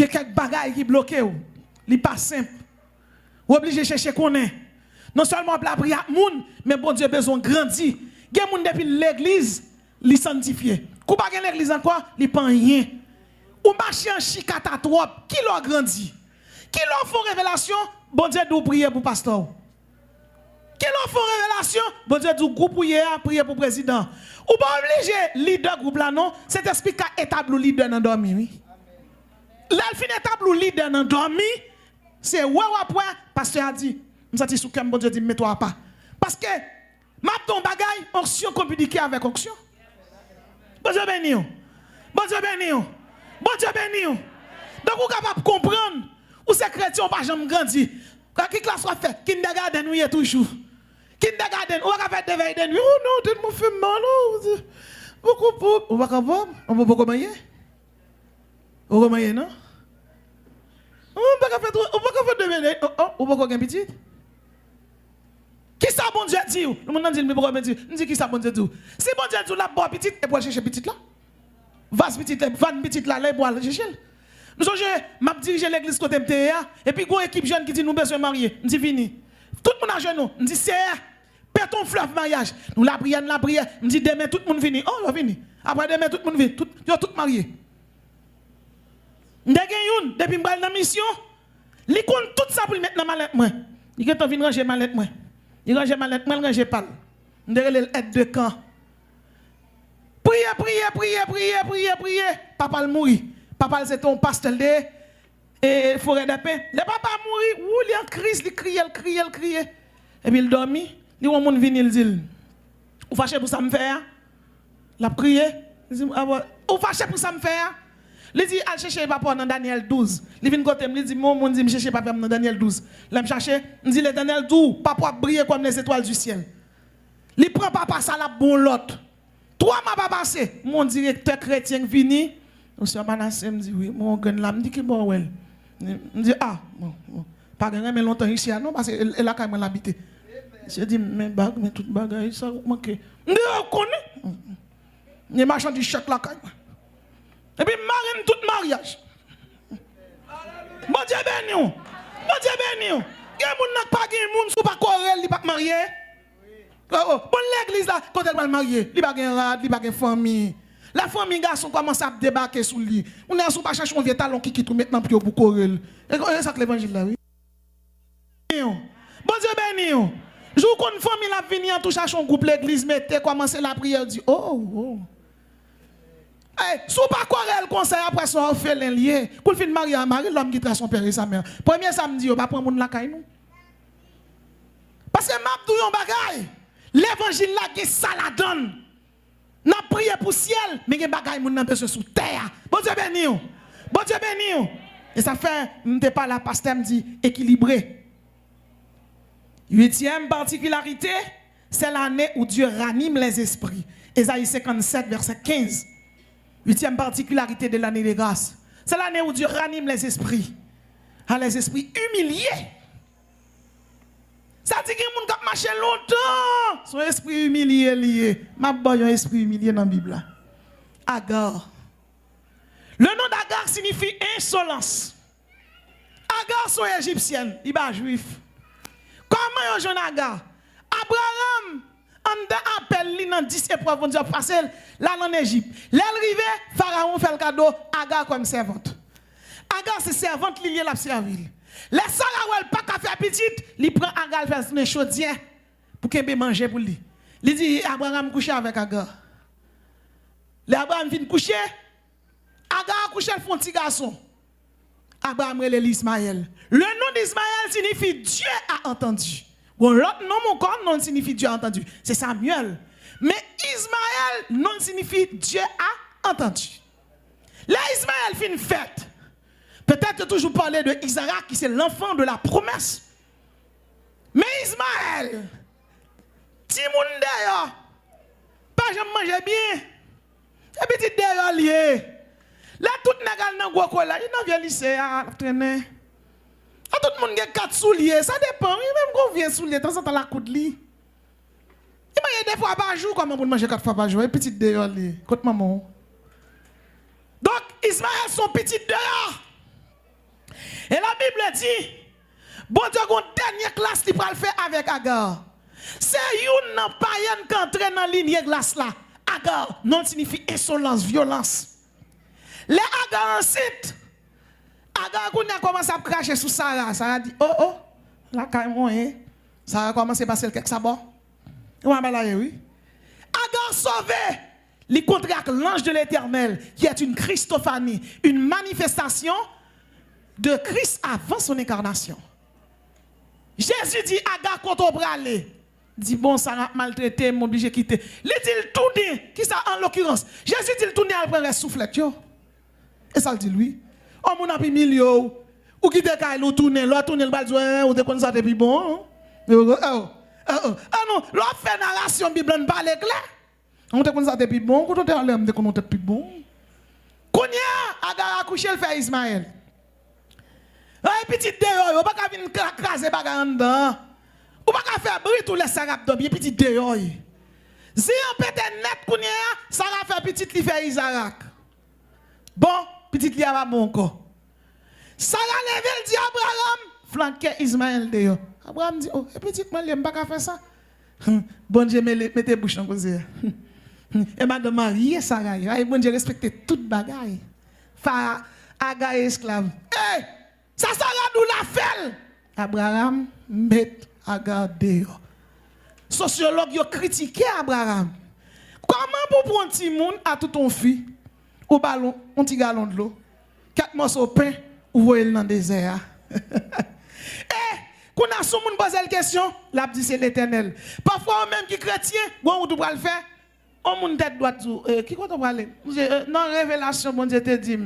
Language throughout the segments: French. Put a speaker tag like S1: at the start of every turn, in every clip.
S1: que quelques bagailles qui bloquent, li pas simple. Ou obligé de chercher qu'on est. Non seulement la prière moun, mais bon Dieu besoin grandir. Gen moun depuis l'église, li sanctifié. Kou pa gen l'église encore, li pas rien. Ou marcher en chikata trop, qui l'a grandi? Qui l'a fait révélation? Bon Dieu doit prier pour pasteur. Qui l'a fait révélation? Bon Dieu doit groupe prier pour président. Ou pas obligé leader groupe là non, cet esprit qui a établi leader dans dormi oui. Là il finit établi leader dans dormi, c'est ouais après pasteur a dit, me senti sous cœur bon Dieu dit mets-toi pas. Parce que m'a ton bagaille onction communiquer avec onction. Bon Dieu béni. Bon Dieu béni. Bon Dieu béni. Donc vous capable comprendre ou c'est chrétien pas jamais grandi. Qui classe va faire kindergarten oui toujours. Kindergarten, on va faire des veilles de nuit. Oh non, tu me fais mal. On va capable, on va pas manger. On va manger non? On va faire des veilles. On va pas petit. Qui ça bon Dieu dit? Le monde dit mais pourquoi dit? On dit qui ça bon Dieu dit? Si bon Dieu dit la boire petit et pour chercher petit là. Vas petit là, van petit là, là pour aller chercher. Nous sommes m'a dirigé l'église côté MTA et puis une équipe jeune qui dit nous besoin marier. On dit fini. Tout le monde a jeune nous. On dit c'est père ton fleuve mariage. Nous la prière, on dit demain tout le monde vini. Oh, là vini. Après demain tout le monde vini, tout marié. Ndegen depuis m'bral dans mission, li compte tout ça pour mettre dans mallette moi. Il est vinn ranger mallette moi. Il range mallette moi, il range pas. Ndere l'aide de camp. Priez. Papa le mourir. Papa c'est ton pasteur de forêt de pain. Le papa mourir, ou il est en crise, il crie. Et puis il dormit, il voit mon venir, il dit, ou fâché pour ça me faire? La prié. Il dit, ou fâché pour ça me faire? Il dit, al chercher papa dans Daniel 12. Il vient côté, il dit, mon dit, je cherche papa dans Daniel 12. Il me chercher, il dit, le Daniel 12, papa brille comme les étoiles du ciel. Il prend papa ça la bon l'autre. 3 mois pas passé, mon directeur chrétien vini. Monsieur Manassé me dit, oui, mon gars là, me dit que bon, ouais. Me dit, ah, bon. Pas gagner mais longtemps ici, non, parce qu'elle a quand même l'habité. Je dis, mais tout bagage, ça manque. Me dit, on connaît. Les marchands du choc là, quand même. Et puis, marine tout mariage. Bon Dieu béni. Bon Dieu béni. Il y a des gens qui pas gagné, moun sou pas correl, li pas marié. Bon l'église là, quand elle va marier, il pas gagné rad, il pas gagné famille. La famille garçon commence à débarquer sous lui. On est sous pas chercher un vieux talon qui quitte maintenant pour correl. Et ça que l'évangile là oui. Bon Dieu béni. Jour qu'on famille la venir tout chercher un groupe l'église mettez commencer la prière dit oh. Hey, sous pas correl conseil après son orphelin lié. Pour fin marier à Marie l'homme qui trace son père et sa mère. Premier samedi on va prendre moun la caille nous. Parce que m'a dou yon bagay. L'évangile là qui ça la donne. N'a prié pour ciel, mais gen bagay moun nan besoin sous terre. Bon Dieu béni. Bon Dieu béni. Et ça fait m'te pas la pasteur me dit équilibré. 8e particularité, c'est l'année où Dieu ranime les esprits. Ésaïe 57 verset 15. 8e particularité de l'année de grâce. C'est l'année où Dieu ranime les esprits. Les esprits humiliés. Ça dit que les gens qui marchent longtemps, son esprit humilié lié. Ma boy un esprit humilié dans la Bible. Agar. Le nom d'Agar signifie insolence. Agar sont égyptienne, il est juif. Comment yon jeune Agar? Abraham, on appelle lui dans 10 épreuves, on dit passer là en Égypte. L'arrivée, Pharaon fait le cadeau, Agar comme servante. Agar c'est servante liée la servile. Les Sarawel pas qu'à faire petite, il prend Agar faire une chaudière pour qu'il manger pour lui. Il dit Abraham couche avec Agar. Abraham vient coucher. Agar couche le font petit garçon. Abraham relève Ismaël. Le nom d'Ismaël signifie Dieu a entendu. Bon, l'autre nom mon corps non signifie Dieu a entendu. C'est Samuel. Mais Ismaël non signifie Dieu a entendu. Là Ismaël fait une fête. Peut-être toujours parler de Isaac qui c'est l'enfant de la promesse. Mais Ismaël, ti moun d'ailleurs, pas jamais manger bien. Et petit d'ailleurs lié. Là tout négal nan gros là, il n'a vient lycée à traîner. A tout le monde a 4 souliers, ça dépend. Même qu'on vient soulier, de temps en temps la coude li. Il m'a des fois par jour comment pour manger 4 fois par jour, et petit d'ailleurs li, côté maman. Donc Ismaël son petit d'ailleurs. Et la Bible dit, bon Dieu, une dernière classe qui va le faire avec Agar. C'est une païenne qui entre dans la ligne glace là. Agar, non signifie insolence, violence. Les Agar ensuite, Agar a commencé à cracher sur Sarah. Sarah dit, oh oh, là quand même, Sarah a commencé à passer le quelque sabot. Oui. Agar sauvé, les contrats l'ange de l'Éternel, qui est une Christophanie, une manifestation de Christ avant son incarnation. Jésus dit, Agar, quand on va aller, dit, bon, ça a maltraité, m'oblige de quitter. Il dit, il tourne, qui ça en l'occurrence? Jésus dit, il tourne, il prend un soufflet, et ça le dit, lui. On m'a pris milieu, ou qui te caille, ou tourne, l'autre tourne, le bal, ou te connais ça depuis bon. Ah non, l'autre fait narration, Bible, on parle clair. On te connais ça depuis bon, quand on te allé, on te connais depuis bon. Kounia, Agar a couché, le fait Ismaël. Un petit dehors, on va pas venir craser bagarre en dedans. On va pas faire bruit tous les sarabes d'homme, petit dehors. Si on peut net kounia, ça va faire petit li fait Isaac. Bon, petit li a bon encore. Ça va lever dit Abraham, flanquer Ismaël dehors. Abraham dit, oh, petit man, il pas faire ça. Bon Dieu, mettez bouche dans cause. Et madame Marie, Sarah, bon Dieu respecte toute bagaille. Fa Agar esclave. Hey! Ça sera nous la fait. Abraham met Agar dehors. Sociologue yo critiqué Abraham. Comment pour prendre un petit monde à tout ton fille au ballon, un petit gallon de l'eau, 4 morceaux de pain ou voyez dans le désert. Eh, quand on a son monde poser la question, l'a dit c'est l'Éternel. Parfois même qui chrétien, bon on doit le faire. On monde tête droite qui quoi on va aller? Non révélation bon Dieu te dit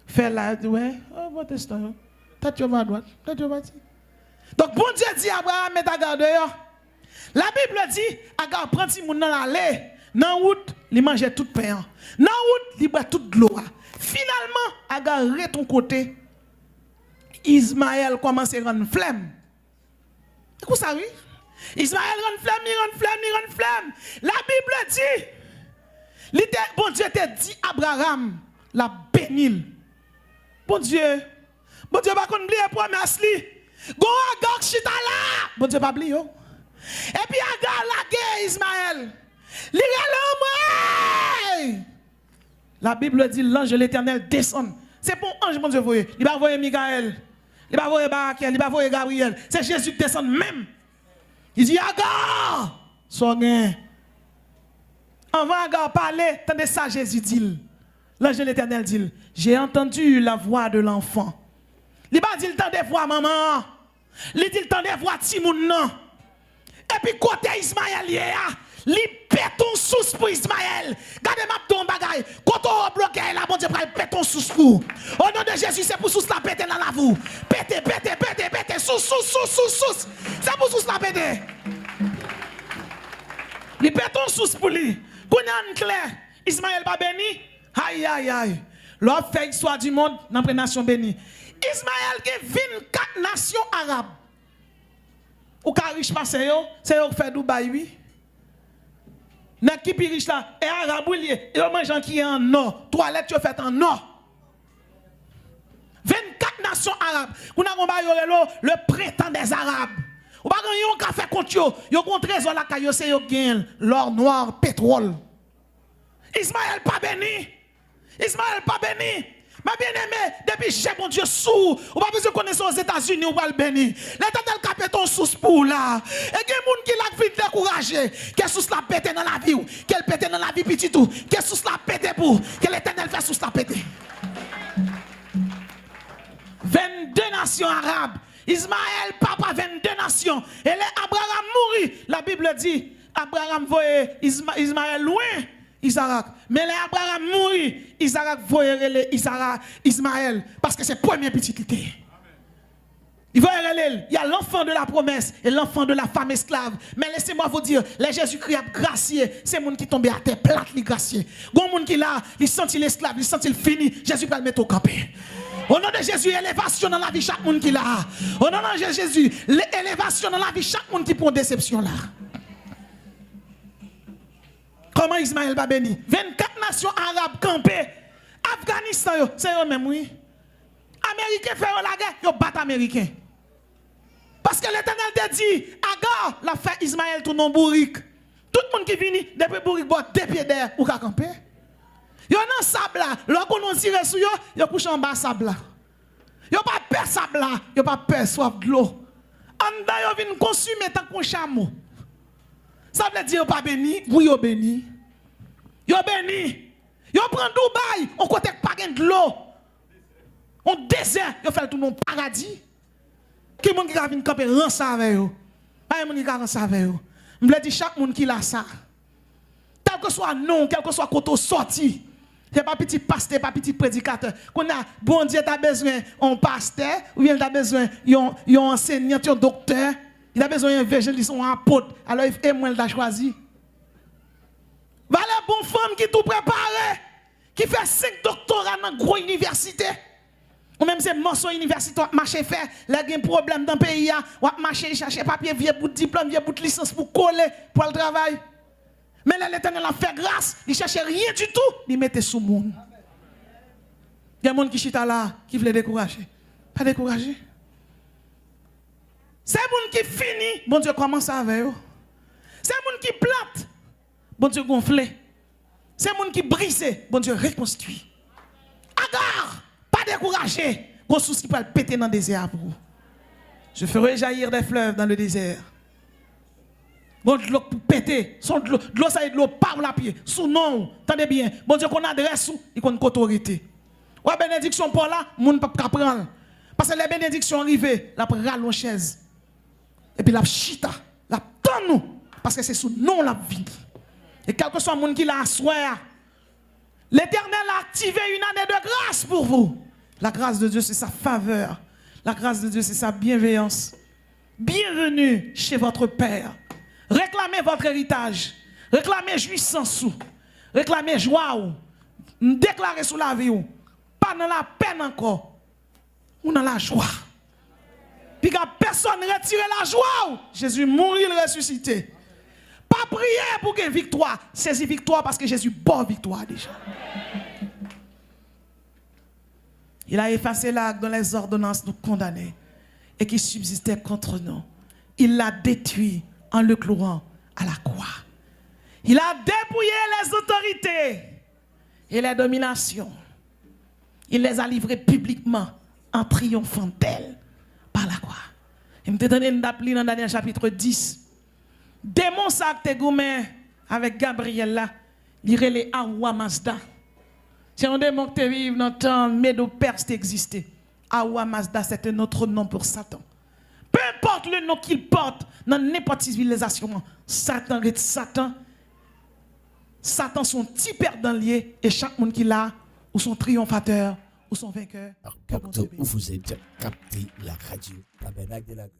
S1: fais là ouais, oh bon testant. Tête à droite, tête à droite. Donc, bon Dieu dit Abraham, met Agar dehors. La Bible dit, Agar prend si moun dans l'allée. Dans la route, il mangeait tout pain. Dans la route, il boit toute l'eau. Finalement, Agar est ton côté. Ismaël commence à rendre flemme. Écoute ça, oui? Ismaël rend flemme, il rend flemme. La Bible dit, bon Dieu t'a dit Abraham, la bénil. Bon Dieu va qu'on oublie la promesse li. Go Agar chita là. Bon Dieu pas oublier. Et puis Agar la guerre Ismaël. Li l'homme. La Bible dit l'ange de l'Éternel descend. C'est pour ange bon Dieu voyer. Il va voyer Michael. Il va voyer Barakiel, il va voyer Gabriel. C'est Jésus qui descend même. Il dit Agar, sois gain. Avant Agar parler, tendez ça Jésus dit. L'ange de l'Éternel dit, j'ai entendu la voix de l'enfant. Il va dire le temps de voix maman. Il dit le temps de voix Timoun non. Et puis côté Ismaël il pète ton sous pour Ismaël. Gardez ma ton bagaille. Quand on bloque là bon Dieu va péter ton sous pour. Au nom de Jésus c'est pour sous la péter dans la vous. Péter sous. C'est pour sous la péter. Il pète ton sous pour lui. Qu'on a clair. Ismaël pas béni. Aïe. L'autre fait histoire du monde dans la nation bénie. Ismaël a 24 nations arabes. Ou ka riche passe yo, c'est yo qui fait Dubaï oui. N'a qui pi riche là, et arabe lié, et yo mange qui est en or, toilette yo fait en or. 24 nations arabes. Ou n'a le printemps des arabes. Ou pas yon ka fait compte yo gon trésor la kayo c'est yo gain l'or noir, pétrole. Ismaël pas béni. Ma bien-aimé, depuis j'ai mon Dieu sous, ou pas besoin de connaître aux États-Unis, ou pas le bénir. L'Éternel capé ton sous pour là. Et il y a des gens qui l'a vite découragé, qui sous la pété dans la vie, qu'elle pété dans la vie petit tout, qui sous la pété pour, que l'Éternel fait sous la pété. 22 nations arabes. Ismaël, papa, 22 nations. Et les Abraham mourit. La Bible dit, Abraham voyait Ismaël loin. Isaac. Mais les Abraham mourit, Isaac voyait Ismaël parce que c'est le premier petit qui était. Il y a l'enfant de la promesse et l'enfant de la femme esclave. Mais laissez-moi vous dire, les Jésus-Christ a gracié, c'est le monde qui tombe à terre plate, les gracié. Gon monde qui là, il sentit l'esclave, il sentit le fini, Jésus va le mettre au campé. Au nom de Jésus, élévation dans la vie chaque monde qui là. Au nom de Jésus, élévation dans la vie chaque monde qui prend déception là. Comment Ismaël va béni? 24 nations arabes campées. Afghanistan, c'est eux même, oui. Américains font la guerre, ils battent Américains. Parce que l'Éternel te dit, Agar, la fait Ismaël tout non bourrique. Tout le monde qui vient, depuis bourrique, boit deux pieds d'air, ou qu'à camper. Yo nan sable là, lorsqu'on nous tire sur yo couche en bas sable là. Yo pas peur sable là, yo pas peur soif de l'eau. En bas yo vinn consommer tant qu'on chameau. Ça veut dire yo pas béni, oui yo béni. Yo béni. Yo prend Dubaï, on côté pas de l'eau. On désert, yo fait tout mon paradis. Qui monde qui va venir camper ran ça avec yo. Pas monde qui va ran ça avec yo. M'vle dire chaque monde qui l'a ça. Quel que soit non, quel que soit côté sorti. C'est pas petit pasteur, pas petit prédicateur. Qu'on a, bon Dieu, t'as besoin d'un pasteur, ou bien t'as besoin d'un enseignant, d'un docteur, il a besoin d'un évangéliste, d'un apôtre. Alors, il moi, il t'a choisi. Voilà, bonne femme qui tout préparé, qui fait 5 doctorats dans une grosse université. Ou même c'est morceau université, ou marcher faire, là, il y a un problème dans le pays, ou marcher chercher papier, vieux bout de diplôme, vieux bout de licence pour coller pour le travail. Mais là, l'Éternel a fait grâce, il ne cherchait rien du tout, il mettait sous le monde. Il y a des gens qui chita là, qui veulent décourager. Pas décourager. C'est les gens qui finissent, bon Dieu commence avec eux. C'est les gens qui plantent, bon Dieu gonfle. C'est les gens qui brisent, bon Dieu reconstruit. Agar, pas décourager, gros souci qui peut péter dans le désert pour vous. Je ferai jaillir des fleuves dans le désert. Bon, de l'eau pour péter. De l'eau, ça est de l'eau par la pied. Sous nom, attendez bien. Bon Dieu, qu'on adresse sous, il connaît une autorité. Ouais, bénédiction pour là, moun pas prendre. Parce que les bénédictions arrivent, la prend la chaise. Et puis la chita, la tend nous. Parce que c'est sous nom la vie. Et quel que soit le monde qui l'a assoir, l'Éternel a activé une année de grâce pour vous. La grâce de Dieu, c'est sa faveur. La grâce de Dieu, c'est sa bienveillance. Bienvenue chez votre Père. Réclamez votre héritage. Réclamez jouissance. Réclamez joie. Déclarez sous la vie. Pas dans la peine encore. Ou dans la joie. Puis quand personne ne retire la joie, Jésus mourit, il ressuscité. Pas prier pour qu'il y ait victoire. Saisis victoire parce que Jésus bonne victoire déjà. Il a effacé l'acte dans les ordonnances nous condamner et qui subsistait contre nous. Il l'a détruit en le clouant à la croix. Il a dépouillé les autorités et les dominations. Il les a livrées publiquement en triomphant d'elles par la croix. Il me donné une appli dans Daniel chapitre 10. Démon ça te goumé avec Gabriel là, lire les Awa Mazda. C'est un démon qui vit dans le temps, Médo-Perse existait. Awa Mazda, c'est un autre nom pour Satan. Peu importe le nom qu'il porte, dans n'importe quelle civilisation, Satan est Satan. Satan son petit perdant lié et chaque monde qui l'a, ou son triomphateur, ou son vainqueur.
S2: Partout où vous êtes, captez la radio Tabernacle de la Grâce.